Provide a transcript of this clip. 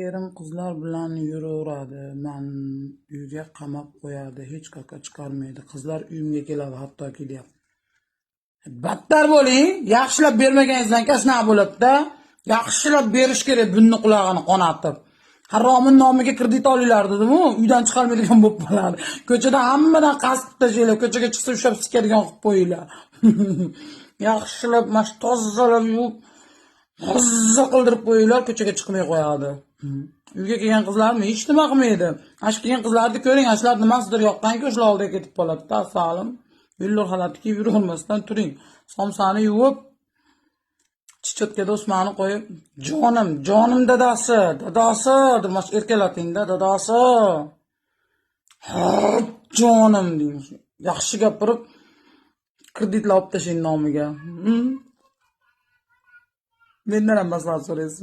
Erim qizlar bilan yuraveradi, men uyga qamab qo'yadi, hech qayerga chiqarmaydi. Qizlar uyimga keladi, hatto kelyapti. Battar bo'ling, yaxshilab bermaganingizdan keyin shunaqa bo'ladi-da. Yaxshilab berish kerak, bunni qulog'ini qonatib. Haromning nomiga kredit olinglar dedim-ku, uydan chiqarmaydigan bo'lib qoladi. Ko'chada hammadan qasd tashlaylar, ko'chaga chiqsa ushlab sikadigan qilib qo'yinglar. Yaxshilab mash tozalab yuvib, hozza qildirib qo'yinglar, ko'chaga chiqmay qo'yadi. Uyga kelgan qizlarni hech nima qilmaydi. Ash kelgan qizlarni ko'ring, ashlar nimasidir yoqqanki, o'shalar oldiga ketib qoladi-da, salim. Billur xalatni kiyib yuravermasdan turing. Somsani yuvib, chichotkada Usmonni qo'yib, jonim dadasi, demoq erkalatingda, dadasi. Ha, jonim deng. Yaxshi gapirib, kreditlar olib tashlang nomiga. Mendan ham maslahat so'raysiz.